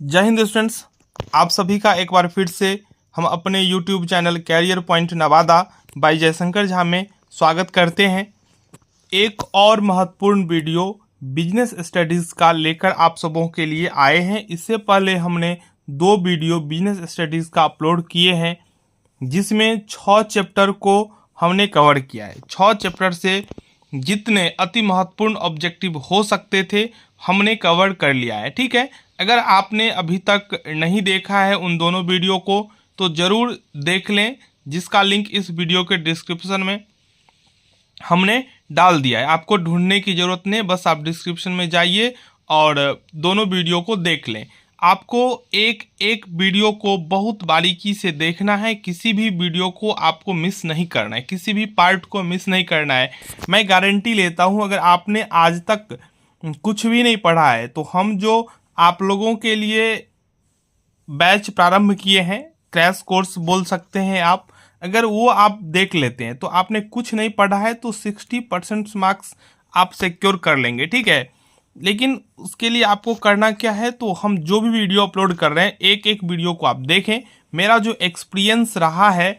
जय हिंद स्टूडेंट्स, आप सभी का एक बार फिर से हम अपने YouTube channel career point Nawada by Jaishankar Jha में स्वागत करते हैं। एक और महत्वपूर्ण वीडियो बिजनेस स्टडीज़ का लेकर आप सबों के लिए आए हैं। इससे पहले हमने 2 वीडियो बिजनेस स्टडीज़ का अपलोड किए हैं, जिसमें 6 चैप्टर को हमने कवर किया है। 6 चैप्टर से जितने अति महत्वपूर्ण ऑब्जेक्टिव हो सकते थे हमने कवर कर लिया है। ठीक है, अगर आपने अभी तक नहीं देखा है उन दोनों वीडियो को तो ज़रूर देख लें, जिसका लिंक इस वीडियो के डिस्क्रिप्शन में हमने डाल दिया है। आपको ढूंढने की ज़रूरत नहीं, बस आप डिस्क्रिप्शन में जाइए और दोनों वीडियो को देख लें। आपको एक एक वीडियो को बहुत बारीकी से देखना है, किसी भी वीडियो को आपको मिस नहीं करना है, किसी भी पार्ट को मिस नहीं करना है। मैं गारंटी लेता हूं, अगर आपने आज तक कुछ भी नहीं पढ़ा है तो हम जो आप लोगों के लिए बैच प्रारंभ किए हैं, क्रैश कोर्स बोल सकते हैं आप, अगर वो आप देख लेते हैं तो आपने कुछ नहीं पढ़ा है तो 60% मार्क्स आप सिक्योर कर लेंगे। ठीक है, लेकिन उसके लिए आपको करना क्या है, तो हम जो भी वीडियो अपलोड कर रहे हैं एक एक वीडियो को आप देखें। मेरा जो एक्सपीरियंस रहा है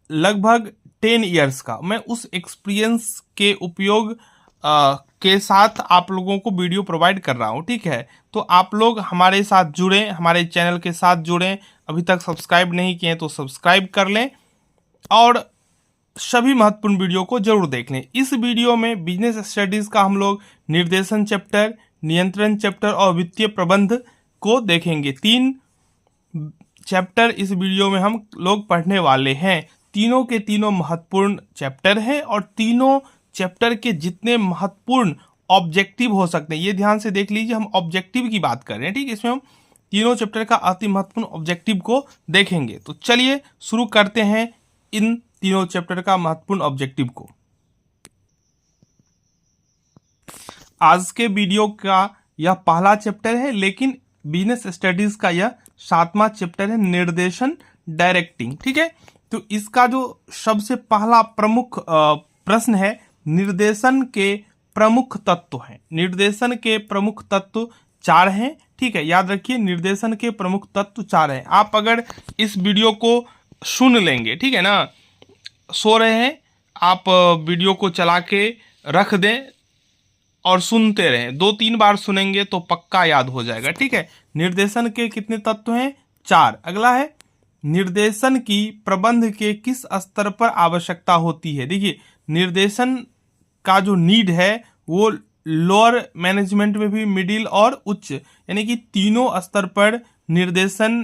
लगभग 10 ईयर्स का, मैं उस एक्सपीरियंस के उपयोग के साथ आप लोगों को वीडियो प्रोवाइड कर रहा हूँ। ठीक है, तो आप लोग हमारे साथ जुड़ें, हमारे चैनल के साथ जुड़ें। अभी तक सब्सक्राइब नहीं किए तो सब्सक्राइब कर लें और सभी महत्वपूर्ण वीडियो को जरूर देख लें। इस वीडियो में बिजनेस स्टडीज़ का हम लोग निर्देशन चैप्टर, नियंत्रण चैप्टर और वित्तीय प्रबंध को देखेंगे। 3 चैप्टर इस वीडियो में हम लोग पढ़ने वाले हैं। तीनों के तीनों महत्वपूर्ण चैप्टर हैं और तीनों चैप्टर के जितने महत्वपूर्ण ऑब्जेक्टिव हो सकते हैं, ये ध्यान से देख लीजिए, हम ऑब्जेक्टिव की बात कर रहे हैं। ठीक है, इसमें हम तीनों चैप्टर का अति महत्वपूर्ण ऑब्जेक्टिव को देखेंगे। तो चलिए शुरू करते हैं इन तीनों चैप्टर का महत्वपूर्ण ऑब्जेक्टिव को। आज के वीडियो का यह पहला चैप्टर है, लेकिन बिजनेस स्टडीज का यह 7वां चैप्टर है, निर्देशन डायरेक्टिंग। ठीक है, तो इसका जो सबसे पहला प्रमुख प्रश्न है, निर्देशन के प्रमुख तत्व हैं। निर्देशन के प्रमुख तत्व 4 हैं। ठीक है, याद रखिए, निर्देशन के प्रमुख तत्व 4 हैं। आप अगर इस वीडियो को सुन लेंगे, ठीक है ना, सो रहे हैं आप, वीडियो को चला के रख दें और सुनते रहें, 2-3 बार सुनेंगे तो पक्का याद हो जाएगा। ठीक है, निर्देशन के कितने तत्व हैं? 4। अगला है, निर्देशन की प्रबंध के किस स्तर पर आवश्यकता होती है। देखिए, निर्देशन का जो नीड है वो लोअर मैनेजमेंट में भी, मिडिल और उच्च, यानी कि तीनों स्तर पर निर्देशन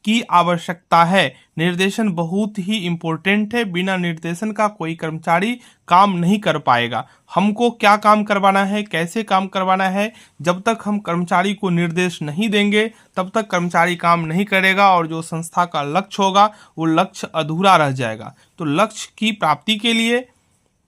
की आवश्यकता है। निर्देशन बहुत ही इंपॉर्टेंट है, बिना निर्देशन का कोई कर्मचारी काम नहीं कर पाएगा। हमको क्या काम करवाना है, कैसे काम करवाना है, जब तक हम कर्मचारी को निर्देश नहीं देंगे तब तक कर्मचारी काम नहीं करेगा और जो संस्था का लक्ष्य होगा वो लक्ष्य अधूरा रह जाएगा। तो लक्ष्य की प्राप्ति के लिए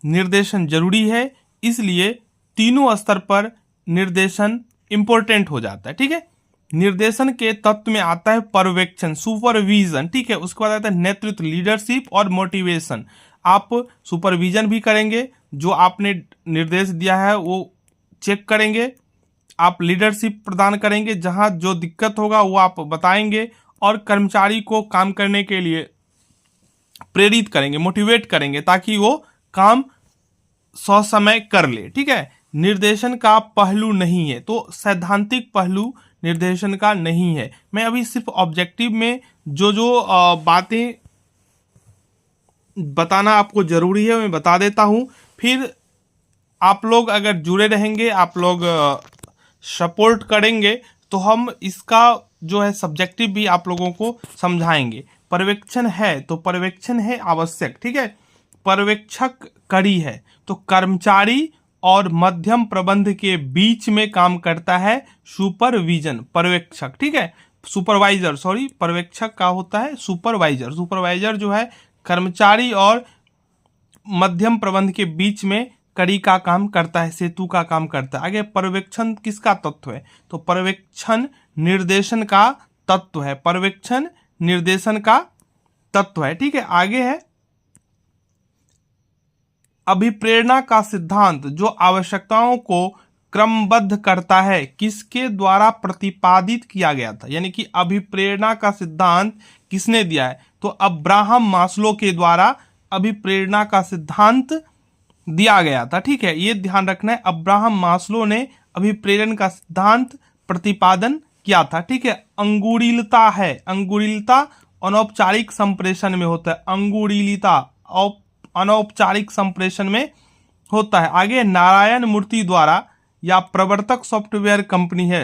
निर्देशन जरूरी है, इसलिए तीनों स्तर पर निर्देशन इंपॉर्टेंट हो जाता है। ठीक है, निर्देशन के तत्व में आता है पर्यवेक्षण, सुपरविजन। ठीक है, उसके बाद आता है नेतृत्व, लीडरशिप और मोटिवेशन। आप सुपरविजन भी करेंगे, जो आपने निर्देश दिया है वो चेक करेंगे, आप लीडरशिप प्रदान करेंगे, जहां जो दिक्कत होगा वो आप बताएंगे और कर्मचारी को काम करने के लिए प्रेरित करेंगे, मोटिवेट करेंगे, ताकि वो काम ससमय कर ले। ठीक है, निर्देशन का पहलू नहीं है, तो सैद्धांतिक पहलू निर्देशन का नहीं है। मैं अभी सिर्फ ऑब्जेक्टिव में जो जो बातें बताना आपको जरूरी है मैं बता देता हूं, फिर आप लोग अगर जुड़े रहेंगे, आप लोग सपोर्ट करेंगे तो हम इसका जो है सब्जेक्टिव भी आप लोगों को समझाएंगे। पर्यवेक्षण है तो पर्यवेक्षण है आवश्यक। ठीक है, पर्यवेक्षक कड़ी है, तो कर्मचारी और मध्यम प्रबंध के बीच में काम करता है सुपरविजन, पर्यवेक्षक। ठीक है, सुपरवाइजर, सॉरी, पर्यवेक्षक का होता है सुपरवाइजर। सुपरवाइजर जो है कर्मचारी और मध्यम प्रबंध के बीच में कड़ी का काम करता है, सेतु का काम करता है। आगे, पर्यवेक्षण किसका तत्व है, तो पर्यवेक्षण निर्देशन का तत्व है, पर्यवेक्षण निर्देशन का तत्व है। ठीक है, आगे है अभिप्रेरणा का सिद्धांत, जो आवश्यकताओं को क्रमबद्ध करता है, किसके द्वारा प्रतिपादित किया गया था, यानी कि अभिप्रेरणा का सिद्धांत किसने दिया है, तो अब्राहम मास्लो के द्वारा अभिप्रेरणा का सिद्धांत दिया गया था। ठीक है, ये ध्यान रखना है, अब्राहम मास्लो ने अभिप्रेरण का सिद्धांत प्रतिपादन किया था। ठीक है, अंगुरीलता है, अंगुरीलता अनौपचारिक संप्रेषण में होता है, अंगुरीलिता अनौपचारिक संप्रेषण में होता है। आगे नारायण मूर्ति द्वारा या प्रवर्तक सॉफ्टवेयर कंपनी है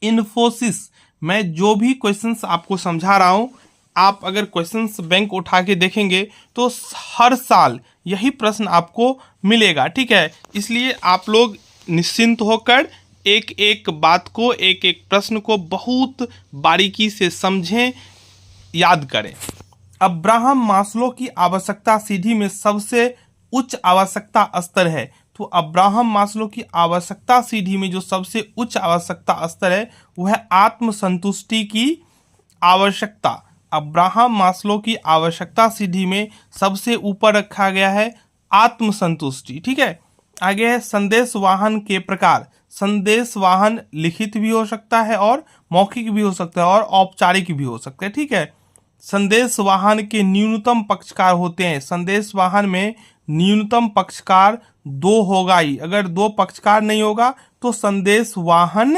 इन्फोसिस। मैं जो भी क्वेश्चंस आपको समझा रहा हूं, आप अगर क्वेश्चंस बैंक उठा के देखेंगे तो हर साल यही प्रश्न आपको मिलेगा। ठीक है, इसलिए आप लोग निश्चिंत होकर एक एक बात को, एक एक प्रश्न को बहुत बारीकी से समझें, याद करें। अब्राहम मास्लो की आवश्यकता सीढ़ी में सबसे उच्च आवश्यकता स्तर है, तो अब्राहम मास्लो की आवश्यकता सीढ़ी में जो सबसे उच्च आवश्यकता स्तर है वह है आत्मसंतुष्टि की आवश्यकता। अब्राहम मास्लो की आवश्यकता सीढ़ी में सबसे ऊपर रखा गया है आत्मसंतुष्टि। ठीक है, आगे है संदेश वाहन के प्रकार। संदेश वाहन लिखित भी हो सकता है और मौखिक भी हो सकता है और औपचारिक भी हो सकता है। ठीक है, संदेश वाहन के न्यूनतम पक्षकार होते हैं, संदेश वाहन में न्यूनतम पक्षकार 2 होगा ही, अगर 2 पक्षकार नहीं होगा तो संदेश वाहन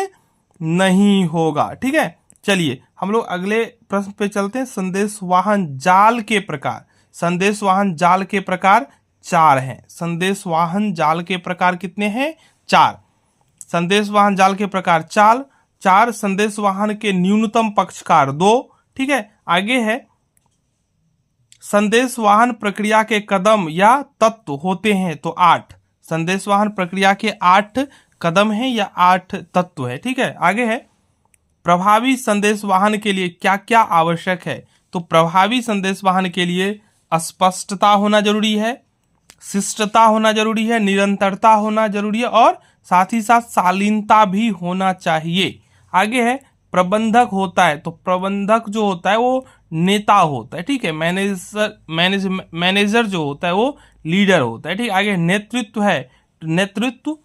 नहीं होगा। ठीक है, चलिए हम लोग अगले प्रश्न पे चलते हैं। संदेश वाहन जाल के प्रकार। संदेश वाहन जाल के प्रकार 4 हैं। संदेश वाहन जाल के प्रकार कितने हैं? 4। संदेश वाहन जाल के प्रकार 4। संदेश वाहन के न्यूनतम पक्षकार 2। ठीक है, आगे है संदेश वाहन प्रक्रिया के कदम या तत्व होते हैं, तो 8। संदेश वाहन प्रक्रिया के 8 कदम हैं या 8 तत्व है। ठीक है, आगे है प्रभावी संदेश वाहन के लिए क्या क्या आवश्यक है, तो प्रभावी संदेश वाहन के लिए स्पष्टता होना जरूरी है, शिष्टता होना जरूरी है, निरंतरता होना जरूरी है और साथ ही साथ शालीनता भी होना चाहिए। आगे है प्रबंधक होता है, तो प्रबंधक जो होता है वो नेता होता है। ठीक है, मैनेजर जो होता है वो लीडर होता है। ठीक, आगे नेतृत्व है, नेतृत्व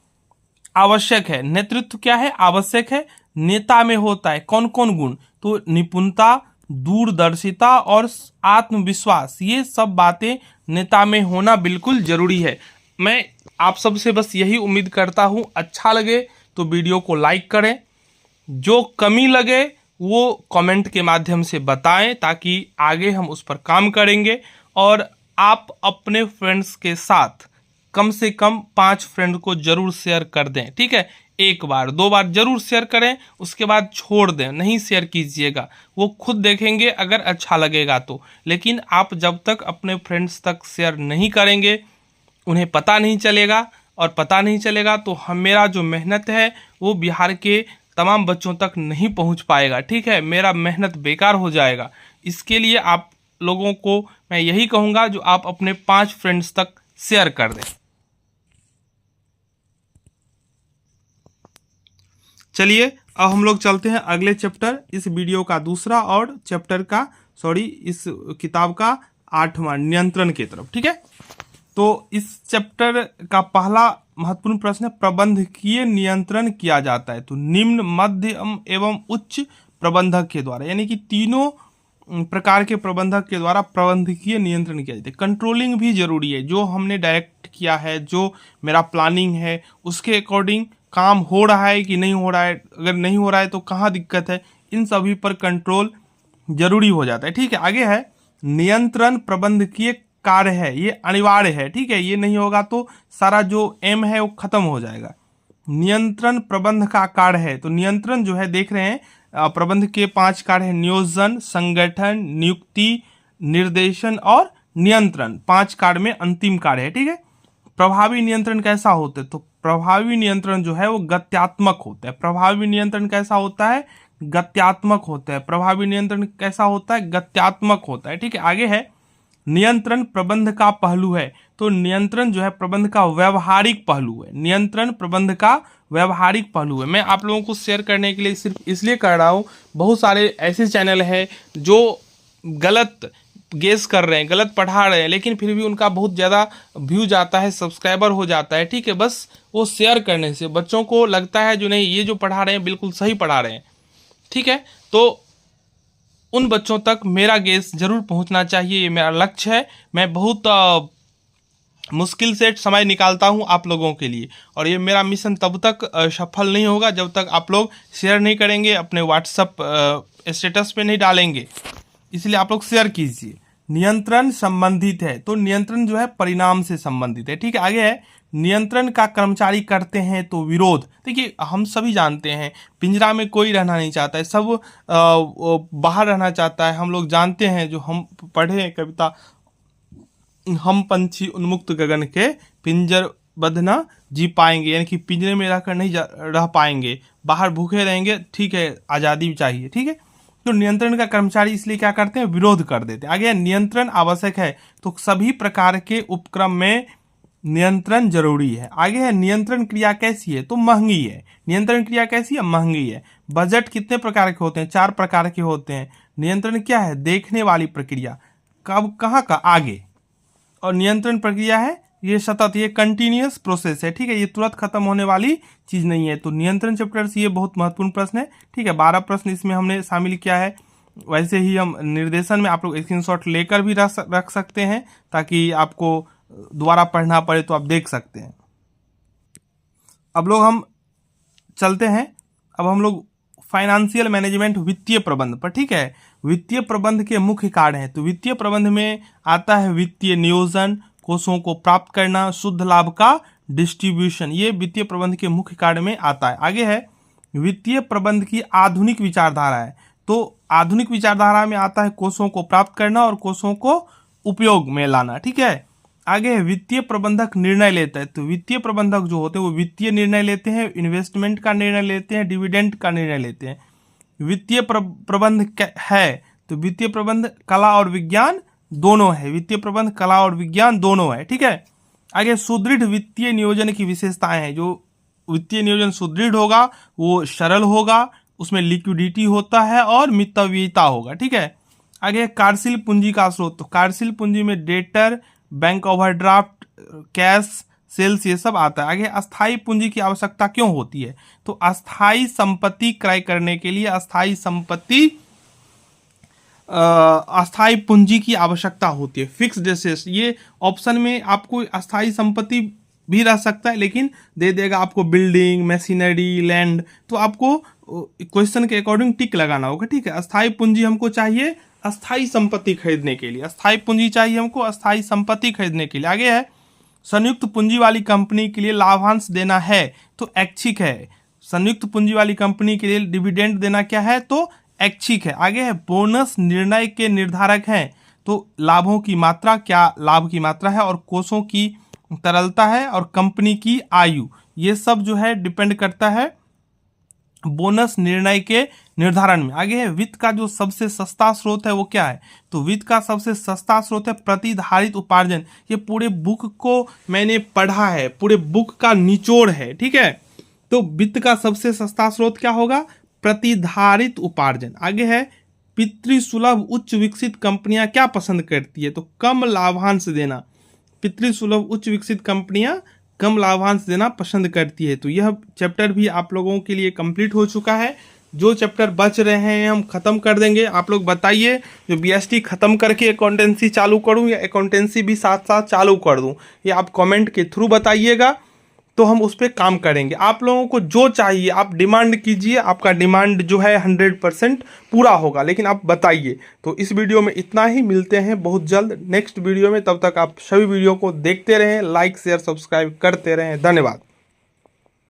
आवश्यक है। नेतृत्व क्या है? आवश्यक है। नेता में होता है कौन कौन गुण, तो निपुणता, दूरदर्शिता और आत्मविश्वास, ये सब बातें नेता में होना बिल्कुल जरूरी है। मैं आप सबसे बस यही उम्मीद करता हूँ, अच्छा लगे तो वीडियो को लाइक करें, जो कमी लगे वो कमेंट के माध्यम से बताएं ताकि आगे हम उस पर काम करेंगे। और आप अपने फ्रेंड्स के साथ कम से कम 5 फ्रेंड को जरूर शेयर कर दें। ठीक है, 1 बार 2 बार जरूर शेयर करें, उसके बाद छोड़ दें, नहीं शेयर कीजिएगा। वो खुद देखेंगे अगर अच्छा लगेगा तो, लेकिन आप जब तक अपने फ्रेंड्स तक शेयर नहीं करेंगे उन्हें पता नहीं चलेगा, और पता नहीं चलेगा तो मेरा जो मेहनत है वो बिहार के तमाम बच्चों तक नहीं पहुंच पाएगा। ठीक है, मेरा मेहनत बेकार हो जाएगा। इसके लिए आप लोगों को मैं यही कहूँगा जो आप अपने 5 फ्रेंड्स तक शेयर कर दें। चलिए अब हम लोग चलते हैं अगले चैप्टर, इस वीडियो का दूसरा और चैप्टर का इस किताब का 8वां नियंत्रण की तरफ। ठीक है, तो इस चैप्टर का पहला महत्वपूर्ण प्रश्न है प्रबंधकीय नियंत्रण किया जाता है तो निम्न, मध्यम एवं उच्च प्रबंधक के द्वारा, यानी कि तीनों प्रकार के प्रबंधक के द्वारा प्रबंधकीय नियंत्रण किया जाता है। कंट्रोलिंग भी जरूरी है, जो हमने डायरेक्ट किया है, जो मेरा प्लानिंग है उसके अकॉर्डिंग काम हो रहा है कि नहीं हो रहा है, अगर नहीं हो रहा है तो कहाँ दिक्कत है, इन सभी पर कंट्रोल जरूरी हो जाता है। ठीक है, आगे है नियंत्रण प्रबंधकीय कार्य है, ये अनिवार्य है। ठीक है, ये नहीं होगा तो सारा जो एम है वो खत्म हो जाएगा। नियंत्रण प्रबंध का कार्य है, तो नियंत्रण जो है देख रहे हैं प्रबंध के 5 कार्य है, नियोजन, संगठन, नियुक्ति, निर्देशन और नियंत्रण। 5 कार्य में अंतिम कार्य है। ठीक है, प्रभावी नियंत्रण कैसा होता है, तो प्रभावी नियंत्रण जो है वो गत्यात्मक होता है। प्रभावी नियंत्रण कैसा होता है? गत्यात्मक होता है। प्रभावी नियंत्रण कैसा होता है? गत्यात्मक होता है। ठीक है, आगे है नियंत्रण प्रबंध का पहलू है, तो नियंत्रण जो है प्रबंध का व्यवहारिक पहलू है। नियंत्रण प्रबंध का व्यवहारिक पहलू है। मैं आप लोगों को शेयर करने के लिए सिर्फ इसलिए कर रहा हूँ, बहुत सारे ऐसे चैनल हैं जो गलत गेस कर रहे हैं, गलत पढ़ा रहे हैं, लेकिन फिर भी उनका बहुत ज़्यादा व्यूज आता है, सब्सक्राइबर हो जाता है, ठीक है। बस वो शेयर करने से बच्चों को लगता है जो नहीं ये जो पढ़ा रहे हैं बिल्कुल सही पढ़ा रहे हैं, ठीक है। तो उन बच्चों तक मेरा गेस जरूर पहुंचना चाहिए, ये मेरा लक्ष्य है। मैं बहुत मुश्किल से समय निकालता हूं आप लोगों के लिए, और ये मेरा मिशन तब तक सफल नहीं होगा जब तक आप लोग शेयर नहीं करेंगे, अपने व्हाट्सएप स्टेटस पे नहीं डालेंगे। इसलिए आप लोग शेयर कीजिए। नियंत्रण संबंधित है, तो नियंत्रण जो है परिणाम से संबंधित है, ठीक है। आगे है, नियंत्रण का कर्मचारी करते हैं तो विरोध। देखिए हम सभी जानते हैं पिंजरा में कोई रहना नहीं चाहता है, सब बाहर रहना चाहता है। हम लोग जानते हैं, जो हम पढ़े हैं कविता, हम पंछी उन्मुक्त गगन के पिंजर बद्ध न जी पाएंगे, यानी कि पिंजरे में रहकर नहीं रह पाएंगे, बाहर भूखे रहेंगे, ठीक है, आज़ादी चाहिए, ठीक है। तो नियंत्रण का कर्मचारी इसलिए क्या करते हैं, विरोध कर देते हैं। आगे नियंत्रण आवश्यक है, तो सभी प्रकार के उपक्रम में नियंत्रण जरूरी है। आगे है, नियंत्रण क्रिया कैसी है, तो महंगी है। नियंत्रण क्रिया कैसी है, महंगी है। बजट कितने प्रकार के होते हैं, 4 प्रकार के होते हैं। नियंत्रण क्या है, देखने वाली प्रक्रिया, कब कहाँ का, आगे। और नियंत्रण प्रक्रिया है ये सतत, ये कंटिन्यूअस प्रोसेस है, ठीक है, ये तुरंत खत्म होने वाली चीज नहीं है। तो नियंत्रण चैप्टर से ये बहुत महत्वपूर्ण प्रश्न है, ठीक है। 12 प्रश्न इसमें हमने शामिल किया है। वैसे ही हम निर्देशन में आप लोग स्क्रीनशॉट लेकर भी रख सकते हैं, ताकि आपको दोबारा पढ़ना पड़े तो आप देख सकते हैं। अब लोग हम चलते हैं, अब हम लोग फाइनेंशियल मैनेजमेंट, वित्तीय प्रबंध पर, ठीक है। वित्तीय प्रबंध के मुख्य कार्य हैं, तो वित्तीय प्रबंध में आता है वित्तीय नियोजन, कोषों को प्राप्त करना, शुद्ध लाभ का डिस्ट्रीब्यूशन, ये वित्तीय प्रबंध के मुख्य कार्य में आता है। आगे है, वित्तीय प्रबंध की आधुनिक विचारधारा है, तो आधुनिक विचारधारा में आता है कोषों को प्राप्त करना और कोषों को उपयोग में लाना, ठीक है। आगे है, वित्तीय प्रबंधक निर्णय लेता है, तो वित्तीय प्रबंधक जो होते हैं वो वित्तीय निर्णय लेते हैं, इन्वेस्टमेंट का निर्णय लेते हैं, डिविडेंड का निर्णय लेते हैं। वित्तीय प्रबंध है, तो वित्तीय प्रबंध कला और विज्ञान दोनों है, वित्तीय प्रबंध कला और विज्ञान दोनों है, ठीक है। आगे सुदृढ़ वित्तीय नियोजन की विशेषताएं हैं, जो वित्तीय नियोजन सुदृढ़ होगा वो सरल होगा, उसमें लिक्विडिटी होता है और मितव्ययिता होगा, ठीक है। आगे कार्यशील पूंजी का स्रोत, तो कार्यशील पूंजी में debtor, bank overdraft, cash, sales, ये सब आता है। आगे अस्थाई पूंजी की आवश्यकता क्यों होती है, तो अस्थाई संपत्ति क्रय करने के लिए अस्थाई पूंजी की आवश्यकता होती है। फिक्स्ड एसेट्स, ये ऑप्शन में आपको अस्थाई संपत्ति भी रह सकता है, लेकिन दे देगा आपको बिल्डिंग, मशीनरी, लैंड, तो आपको क्वेश्चन के अकॉर्डिंग टिक लगाना होगा, ठीक है। अस्थाई पूंजी हमको चाहिए अस्थाई संपत्ति खरीदने के लिए, अस्थाई पूंजी चाहिए हमको अस्थाई संपत्ति खरीदने के लिए। आगे है, संयुक्त पूंजी वाली कंपनी के लिए लाभांश देना है, तो ऐच्छिक है। संयुक्त पूंजी वाली कंपनी के लिए डिविडेंड देना क्या है, तो ऐच्छिक है। आगे है, बोनस निर्णय के निर्धारक हैं, तो लाभों की मात्रा, क्या लाभ की मात्रा है, और कोषों की तरलता है, और कंपनी की आयु, ये सब जो है डिपेंड करता है बोनस निर्णय के निर्धारण में। आगे है, वित्त का जो सबसे सस्ता स्रोत है वो क्या है, तो वित्त का सबसे सस्ता स्रोत है प्रतिधारित उपार्जन। ये पूरे बुक को मैंने पढ़ा है, पूरे बुक का निचोड़ है, ठीक है। तो वित्त का सबसे सस्ता स्रोत क्या होगा, प्रतिधारित उपार्जन। आगे है, पितृसुलभ उच्च विकसित कंपनियां क्या पसंद करती है, तो कम लाभांश देना। पितृसुलभ उच्च विकसित कंपनियां कम लाभांश देना पसंद करती है। तो यह चैप्टर भी आप लोगों के लिए कंप्लीट हो चुका है। जो चैप्टर बच रहे हैं हम खत्म कर देंगे। आप लोग बताइए, जो बीएसटी खत्म करके अकाउंटेंसी चालू करूं या अकाउंटेंसी भी साथ साथ चालू कर दूं, ये आप कमेंट के थ्रू बताइएगा, तो हम उस पर काम करेंगे। आप लोगों को जो चाहिए आप डिमांड कीजिए, आपका डिमांड जो है 100% पूरा होगा, लेकिन आप बताइए। तो इस वीडियो में इतना ही, मिलते हैं बहुत जल्द नेक्स्ट वीडियो में। तब तक आप सभी वीडियो को देखते रहें, लाइक शेयर सब्सक्राइब करते रहें। धन्यवाद।